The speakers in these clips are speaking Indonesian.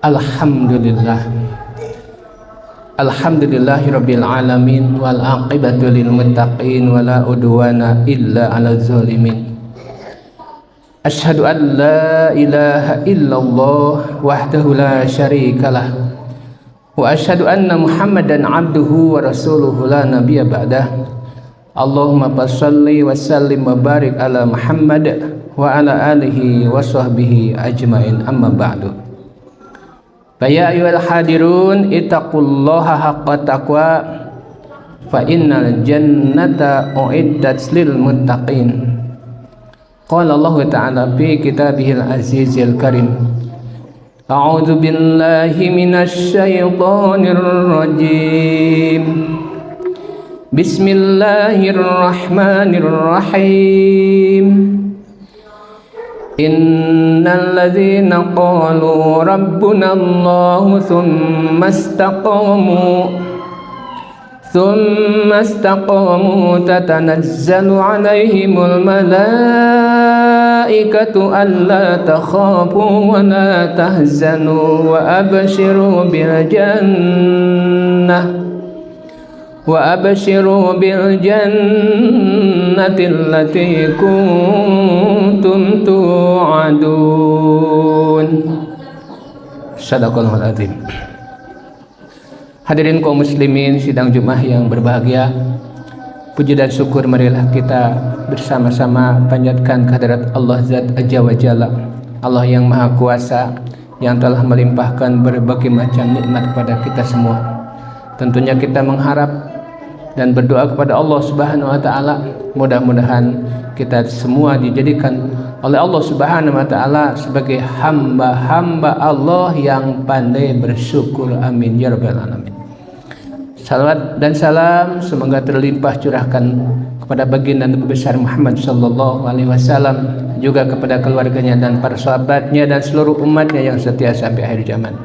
Alhamdulillah. Alhamdulillahirabbil alamin wal aqibatu lil muttaqin wala udwana illa 'alal zalimin. Asyhadu an la ilaha illallah wahdahu la syarikalah wa asyhadu anna Muhammadan 'abduhu wa rasuluhu la nabiyya ba'dah. Allahumma shalli wa sallim wa barik ala Muhammad wa ala alihi wa sahbihi ajmain, amma ba'du. Ya ayyuhal hadirun ittaqullaha haqqa taqwa fa innal jannata uiddat lil muttaqin. Qala Allah ta'ala fi kitabihil azizil karim. A'udzu billahi minasy syaithanir rajim. Bismillahirrahmanirrahim. Innal ladzina qalu rabbuna Allah thumma istaqamu tatanazzalu alaihimul malaikatu alla takhafu wa la tahzanu wa abshiru bil jannati allati kuntum tu'adun. Shadaqallahul azim. Hadirin kaum muslimin sidang Jumat yang berbahagia, puji dan syukur marilah kita bersama-sama panjatkan kehadirat Allah Zat Azza wa Jalla, Allah yang Maha Kuasa, yang telah melimpahkan berbagai macam nikmat kepada kita semua. Tentunya kita mengharap dan berdoa kepada Allah Subhanahu wa taala, mudah-mudahan kita semua dijadikan oleh Allah Subhanahu wa taala sebagai hamba-hamba Allah yang pandai bersyukur. Amin ya rabbal alamin. Salawat dan salam semoga terlimpah curahkan kepada baginda Nabi besar Muhammad sallallahu alaihi wasallam, juga kepada keluarganya dan para sahabatnya dan seluruh umatnya yang setia sampai akhir zaman.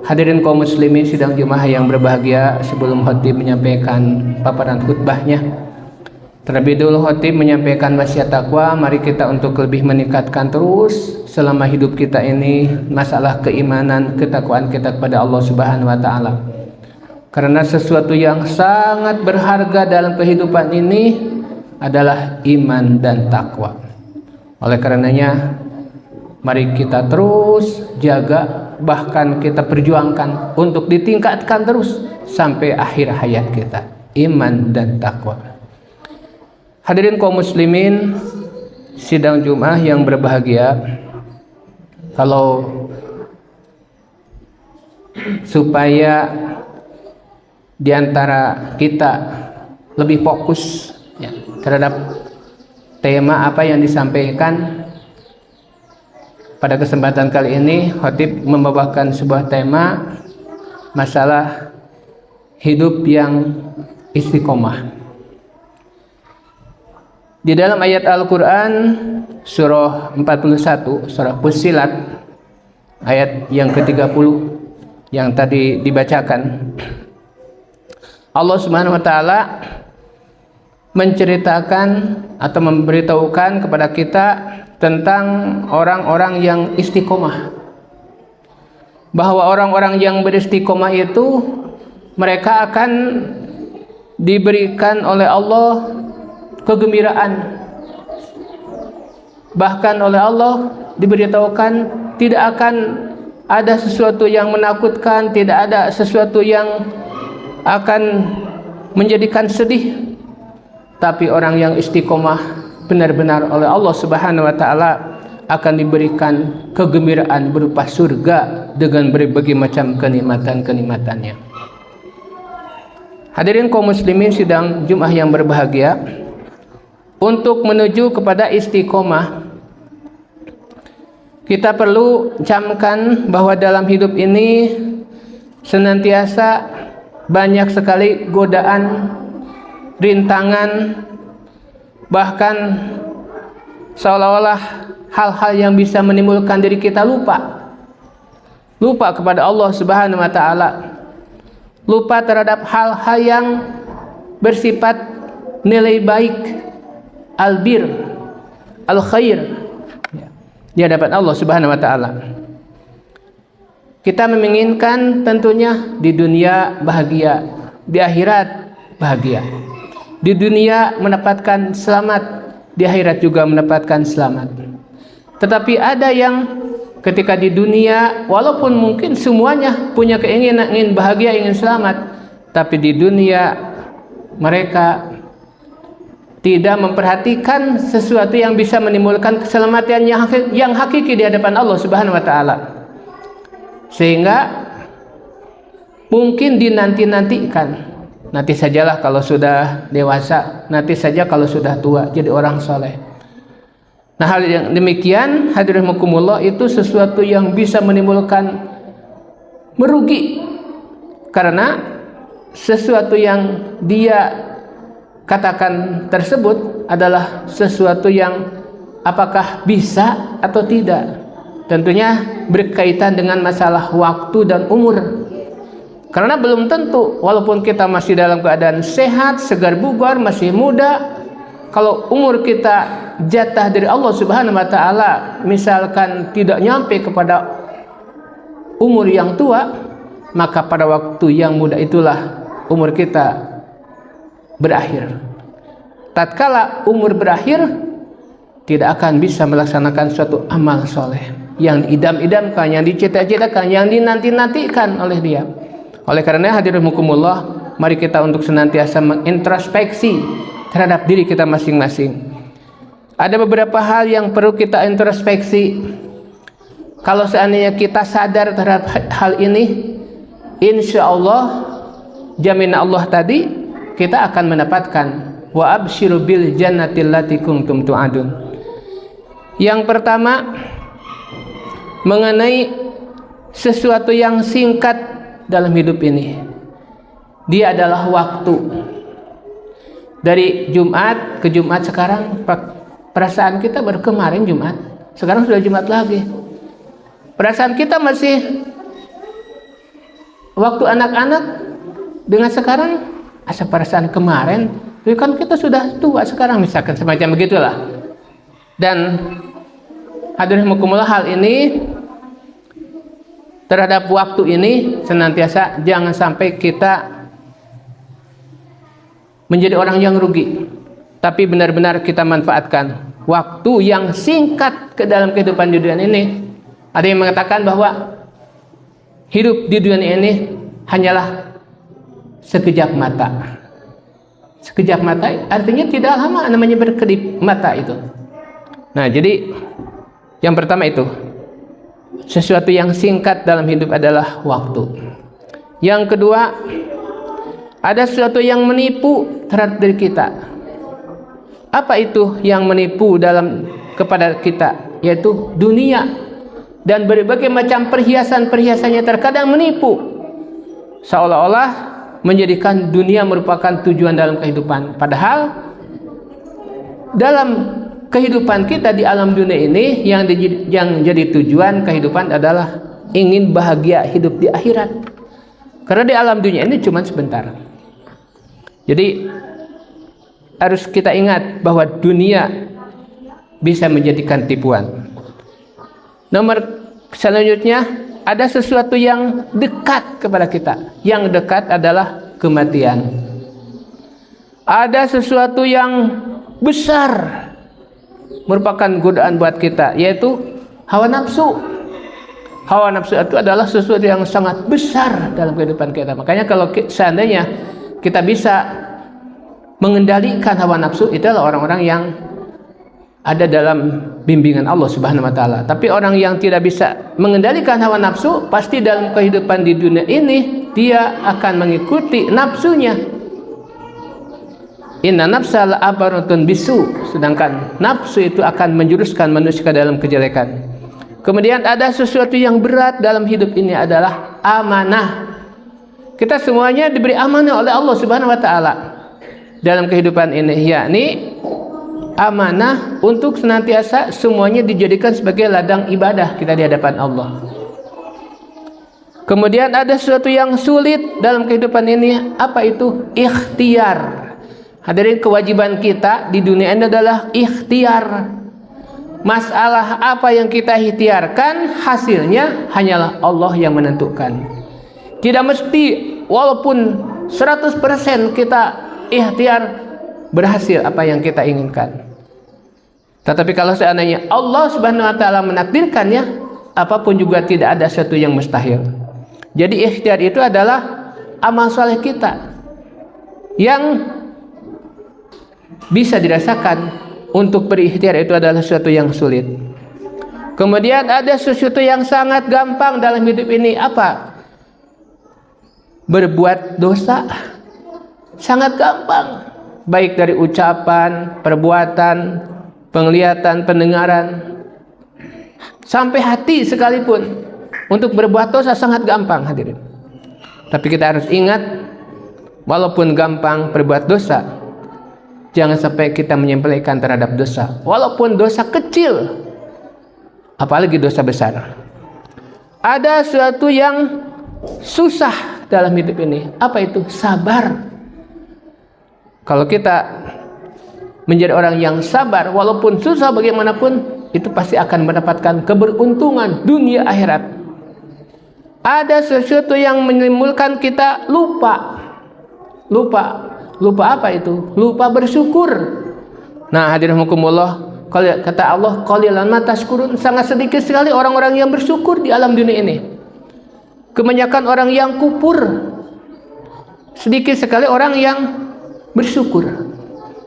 Hadirin kaum muslimin sidang Jumat yang berbahagia, sebelum khatib menyampaikan paparan khutbahnya, terlebih dahulu khatib menyampaikan wasiat takwa. Mari kita untuk lebih meningkatkan terus selama hidup kita ini masalah keimanan, ketakwaan kita kepada Allah Subhanahu wa taala. Karena sesuatu yang sangat berharga dalam kehidupan ini adalah iman dan takwa. Oleh karenanya mari kita terus jaga, bahkan kita perjuangkan untuk ditingkatkan terus sampai akhir hayat kita, iman dan takwa. Hadirin kaum muslimin sidang Jumat yang berbahagia, kalau supaya diantara kita lebih fokus ya, terhadap tema apa yang disampaikan pada kesempatan kali ini, khatib membawakan sebuah tema masalah hidup yang istiqomah. Di dalam ayat Al-Quran surah 41, surah Fussilat, ayat yang ke-30 yang tadi dibacakan, Allah Subhanahu wa taala menceritakan atau memberitahukan kepada kita tentang orang-orang yang istiqomah, bahwa orang-orang yang beristiqomah itu mereka akan diberikan oleh Allah kegembiraan, bahkan oleh Allah diberitahukan tidak akan ada sesuatu yang menakutkan, tidak ada sesuatu yang akan menjadikan sedih, tapi orang yang istiqomah benar-benar oleh Allah Subhanahu wa taala akan diberikan kegembiraan berupa surga dengan berbagai macam kenikmatan-kenikmatannya. Hadirin kaum muslimin sidang Jumat yang berbahagia, untuk menuju kepada istiqomah kita perlu camkan bahwa dalam hidup ini senantiasa banyak sekali godaan, rintangan, bahkan seolah-olah hal-hal yang bisa menimbulkan diri kita lupa kepada Allah Subhanahu wa taala, lupa terhadap hal-hal yang bersifat nilai baik, albir, al-khair di hadapan Allah Subhanahu wa taala. Kita menginginkan tentunya di dunia bahagia, di akhirat bahagia. Di dunia mendapatkan selamat, di akhirat juga mendapatkan selamat. Tetapi ada yang ketika di dunia, walaupun mungkin semuanya punya keinginan, ingin bahagia, ingin selamat, tapi di dunia mereka tidak memperhatikan sesuatu yang bisa menimbulkan keselamatan yang hakiki di hadapan Allah Subhanahu wa taala. Sehingga mungkin dinanti-nantikan. Nanti sajalah kalau sudah dewasa, nanti saja kalau sudah tua jadi orang soleh. Nah, hal yang demikian hadirin rahimakumullah itu sesuatu yang bisa menimbulkan merugi, karena sesuatu yang dia katakan tersebut adalah sesuatu yang apakah bisa atau tidak. Tentunya berkaitan dengan masalah waktu dan umur. Karena belum tentu, walaupun kita masih dalam keadaan sehat, segar bugar, masih muda, kalau umur kita jatah dari Allah Subhanahu wa taala misalkan tidak nyampe kepada umur yang tua, maka pada waktu yang muda itulah umur kita berakhir. Tatkala umur berakhir, tidak akan bisa melaksanakan suatu amal soleh yang diidam-idamkan, yang dicita-citakan, yang dinanti-nantikan oleh dia. Oleh karena hadirin rahimakumullah, mari kita untuk senantiasa mengintrospeksi terhadap diri kita masing-masing. Ada beberapa hal yang perlu kita introspeksi. Kalau seandainya kita sadar terhadap hal ini, insya Allah jaminan Allah tadi kita akan mendapatkan wa absyiru bil jannati allati kuntum tu'adun. Yang pertama, mengenai sesuatu yang singkat dalam hidup ini, dia adalah waktu. Dari Jumat ke Jumat sekarang, perasaan kita baru kemarin Jumat, sekarang sudah Jumat lagi. Perasaan kita masih waktu anak-anak dengan sekarang asa perasaan kemarin, tapi kan kita sudah tua sekarang, misalkan semacam begitulah. Dan hadirin rahimakumullah, hal ini terhadap waktu ini senantiasa jangan sampai kita menjadi orang yang rugi, tapi benar-benar kita manfaatkan waktu yang singkat ke dalam kehidupan di dunia ini. Ada yang mengatakan bahwa hidup di dunia ini hanyalah sekejap mata. Sekejap mata artinya tidak lama, namanya berkedip mata itu. Nah, jadi yang pertama itu, sesuatu yang singkat dalam hidup adalah waktu. Yang kedua, ada sesuatu yang menipu terhadap diri kita. Apa itu yang menipu kepada kita? Yaitu dunia dan berbagai macam perhiasan-perhiasannya terkadang menipu, seolah-olah menjadikan dunia merupakan tujuan dalam kehidupan. Padahal dalam kehidupan kita di alam dunia ini yang jadi tujuan kehidupan adalah ingin bahagia hidup di akhirat. Karena di alam dunia ini cuma sebentar. Jadi harus kita ingat bahwa dunia bisa menjadikan tipuan. Nomor selanjutnya, ada sesuatu yang dekat kepada kita. Yang dekat adalah kematian. Ada sesuatu yang besar merupakan godaan buat kita, yaitu hawa nafsu. Hawa nafsu itu adalah sesuatu yang sangat besar dalam kehidupan kita. Makanya kalau seandainya kita bisa mengendalikan hawa nafsu, itu adalah orang-orang yang ada dalam bimbingan Allah Subhanahu wa taala. Tapi orang yang tidak bisa mengendalikan hawa nafsu, pasti dalam kehidupan di dunia ini dia akan mengikuti nafsunya. Inna nafsal amaratun bisu, sedangkan nafsu itu akan menjuruskan manusia ke dalam kejelekan. Kemudian ada sesuatu yang berat dalam hidup ini adalah amanah. Kita semuanya diberi amanah oleh Allah Subhanahu wa taala dalam kehidupan ini, yakni amanah untuk senantiasa semuanya dijadikan sebagai ladang ibadah kita di hadapan Allah. Kemudian ada sesuatu yang sulit dalam kehidupan ini, apa itu? Ikhtiar. Hadirin, kewajiban kita di dunia ini adalah ikhtiar, masalah apa yang kita ikhtiarkan, hasilnya hanyalah Allah yang menentukan. Tidak mesti walaupun 100% kita ikhtiar berhasil apa yang kita inginkan. Tetapi kalau seandainya Allah Subhanahu wa taala menakdirkannya, apapun juga tidak ada sesuatu yang mustahil. Jadi ikhtiar itu adalah amal soleh kita yang bisa dirasakan. Untuk berikhtiar itu adalah sesuatu yang sulit. Kemudian ada sesuatu yang sangat gampang dalam hidup ini, apa? Berbuat dosa. Sangat gampang. Baik dari ucapan, perbuatan, penglihatan, pendengaran, sampai hati sekalipun. Untuk berbuat dosa sangat gampang, hadirin. Tapi kita harus ingat, walaupun gampang berbuat dosa, jangan sampai kita menyepelekan terhadap dosa. Walaupun dosa kecil, apalagi dosa besar. Ada sesuatu yang susah dalam hidup ini. Apa itu? Sabar. Kalau kita menjadi orang yang sabar, walaupun susah bagaimanapun, itu pasti akan mendapatkan keberuntungan dunia akhirat. Ada sesuatu yang menimbulkan kita lupa. Lupa apa itu? Lupa bersyukur. Nah, hadirin hukumullah, kalau kata Allah, qalilan ma tashkurun, sangat sedikit sekali orang-orang yang bersyukur di alam dunia ini. Kebanyakan orang yang kufur. Sedikit sekali orang yang bersyukur.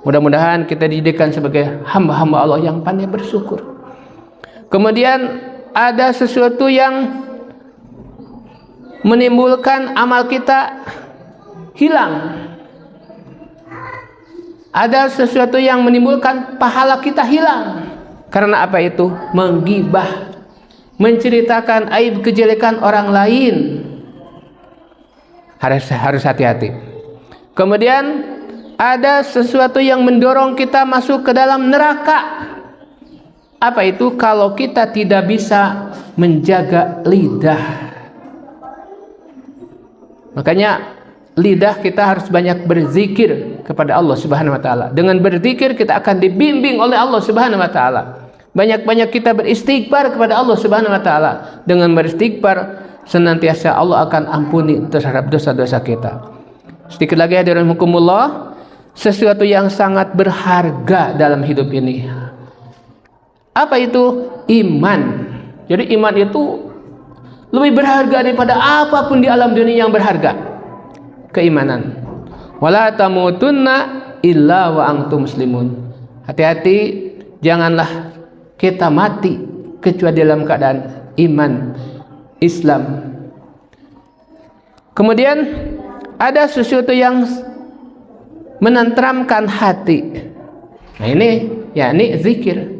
Mudah-mudahan kita dijadikan sebagai hamba-hamba Allah yang pandai bersyukur. Kemudian ada sesuatu yang menimbulkan amal kita hilang. Ada sesuatu yang menimbulkan pahala kita hilang. Karena apa itu? Menggibah, menceritakan aib kejelekan orang lain. Harus hati-hati. Kemudian ada sesuatu yang mendorong kita masuk ke dalam neraka. Apa itu? Kalau kita tidak bisa menjaga lidah. Makanya lidah kita harus banyak berzikir kepada Allah Subhanahu wa taala. Dengan berzikir kita akan dibimbing oleh Allah Subhanahu wa taala. Banyak-banyak kita beristighfar kepada Allah Subhanahu wa taala. Dengan beristighfar senantiasa Allah akan ampuni terhadap dosa-dosa kita. Sedikit lagi hadirin hukumullah, sesuatu yang sangat berharga dalam hidup ini. Apa itu? Iman. Jadi iman itu lebih berharga daripada apapun di alam dunia yang berharga. Keimanan. Wala tamutunna illa wa antum muslimun. Hati-hati, janganlah kita mati kecuali dalam keadaan iman Islam. Kemudian ada sesuatu yang menenteramkan hati. Nah ini yakni zikir.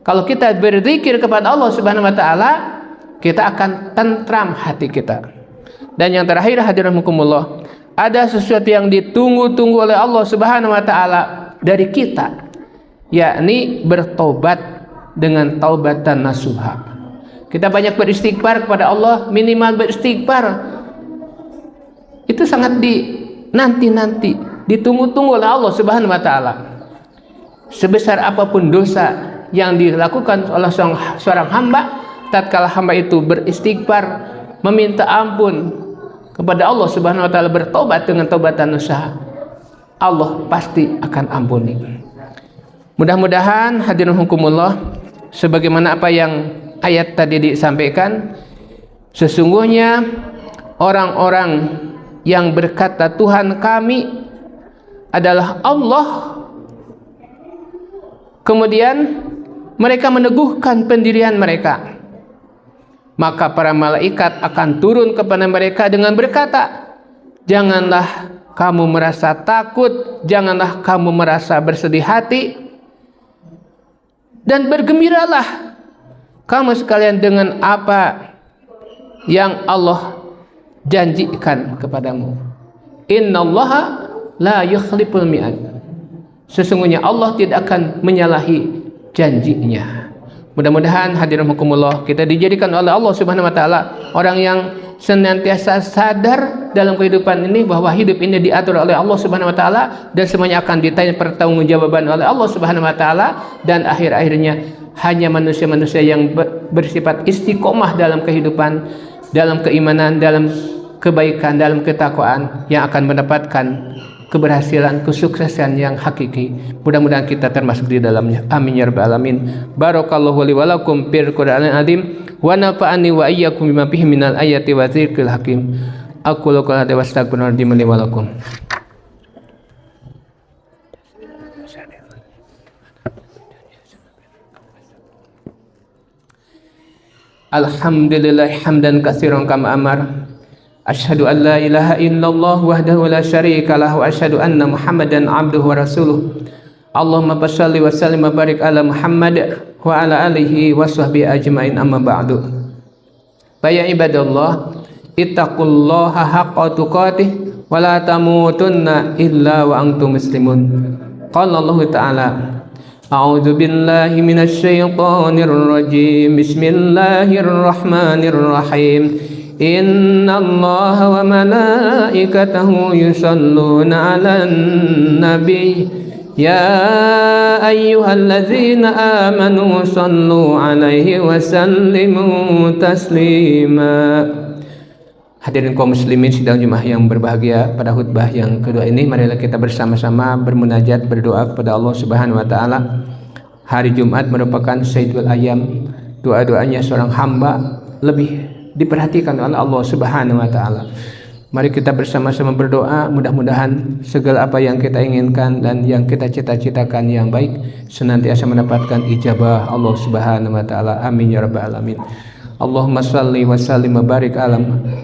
Kalau kita berzikir kepada Allah Subhanahu wa taala, kita akan tentram hati kita. Dan yang terakhir hadirin hukumullah, ada sesuatu yang ditunggu-tunggu oleh Allah Subhanahu wa taala dari kita, yakni bertobat dengan taubatan nasuha. Kita banyak beristighfar kepada Allah, minimal beristighfar. Itu sangat nanti ditunggu-tunggu oleh Allah Subhanahu wa taala. Sebesar apapun dosa yang dilakukan oleh seorang hamba, tatkala hamba itu beristighfar, meminta ampun kepada Allah Subhanahu wa taala, bertobat dengan taubatan nasuha, Allah pasti akan ampuni. Mudah-mudahan hadirin hukumullah, sebagaimana apa yang ayat tadi disampaikan, sesungguhnya orang-orang yang berkata Tuhan kami adalah Allah, kemudian mereka meneguhkan pendirian mereka, maka para malaikat akan turun kepada mereka dengan berkata, janganlah kamu merasa takut, janganlah kamu merasa bersedih hati, dan bergembiralah kamu sekalian dengan apa yang Allah janjikan kepadamu. Innallaha la yukhliful mi'ad. Sesungguhnya Allah tidak akan menyalahi janjinya. Mudah-mudahan hadirin hukumullah, kita dijadikan oleh Allah Subhanahu wa taala orang yang senantiasa sadar dalam kehidupan ini bahwa hidup ini diatur oleh Allah Subhanahu wa taala dan semuanya akan ditanya pertanggungjawaban oleh Allah Subhanahu wa taala, dan akhir-akhirnya hanya manusia-manusia yang bersifat istiqomah dalam kehidupan, dalam keimanan, dalam kebaikan, dalam ketakwaan yang akan mendapatkan keberhasilan, kesuksesan yang hakiki. Mudah-mudahan kita termasuk di dalamnya. Amin ya rabbal alamin. Barakallahu li wa lakum fil Qur'anil azim wa nafa'ani wa iyyakum bima fihi minal ayati wa dzikril hakim. Aqulu qawli hadza wa astaghfirullaha li wa lakum. Alhamdulillah hamdan katsiran kama amar. Asyhadu an la ilaha illallah wahdahu la syarika lahu wa asyhadu anna Muhammadan abduhu wa rasuluh. Allahumma shalli wa sallim wa barik ala Muhammad wa ala alihi wa sahbihi ajmain, amma ba'du. Ya ibadallah, ittaqullaha haqqa tuqatih wa la tamutunna illa wa antum muslimun. Qala Allah Ta'ala, A'udzu billahi minasy syaithanir rajim. Bismillahirrahmanirrahim. Innallaha wa malaikatahu yusholluna 'alan nabi. Ya ayyuhalladzina amanu shallu 'alaihi wa sallimu taslima. Hadirin kaum muslimin sidang Jumat yang berbahagia, pada khutbah yang kedua ini marilah kita bersama-sama bermunajat, berdoa kepada Allah Subhanahu wa taala. Hari Jumat merupakan sayyidul ayam. Doa-doanya seorang hamba lebih diperhatikan oleh Allah Subhanahu wa taala. Mari kita bersama-sama berdoa, mudah-mudahan segala apa yang kita inginkan dan yang kita cita-citakan yang baik senantiasa mendapatkan ijabah Allah Subhanahu wa taala. Amin ya rabbal alamin. Allahumma salli wa sallim wa barik ala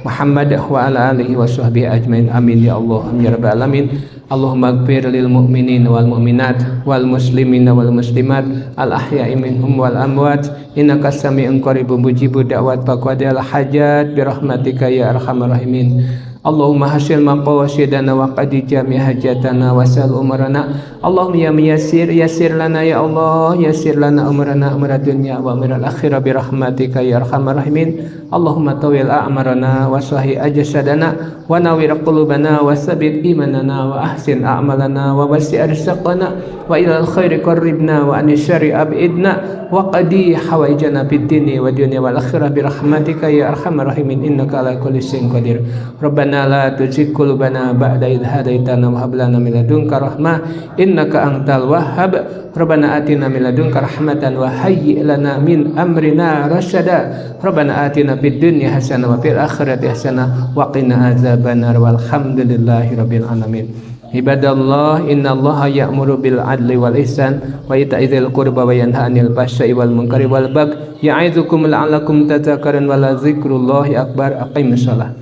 Muhammad wa ala alihi wa sahbihi ajmain. Amin ya Allah, amin ya rabbal alamin. Allahumma ighfir lil mu'minin wal mu'minat wal muslimin wal muslimat al ahya'i minhum wal amwat innaka sami'un qaribun mujibu da'wat faqadil hajat bi rahmatika ya arhamar rahimin. Allahumma hasil maqawasidana wa qadi jami hajatana wa sal umrana. Allahumma ya muyassir yassir lana ya Allah, yassir lana umrana umra dunya wa umral akhirah bi rahmatika ya arhamar rahimin. Allahumma tawil a'marana wa sahih ajsadana wa nawwir qulubana wa tsabbit imanana wa ahsin a'malana wa wasi' arzaqana wa ilal khairi qarribna wa an syarri ab'idna wa qadi hawaijana fid dini wa dunya wal akhirah bi rahmatika ya arhamar rahimin innaka ala kulli syai'in qadir. Rabbana la tuzigh qulubana ba'da idh hadaitana wa hab lana min ladunka rahmah innaka antal wahhab. Rabbana atina min ladunka rahmatan wa hayyi' lana min amrina rasyada. Rabbana atina fid dunya hasanah wa fil akhirati hasanah wa qina adzabannar walhamdulillahi rabbil alamin. Ibadallah, innallaha ya'muru bil adli wal ihsan wa ita'i dzil qurba wa yanha 'anil fahsya'i wal munkari wal baghi ya'idzukum la'allakum tadhakkarun wa la dzikrullahi akbar. Aqimissalah.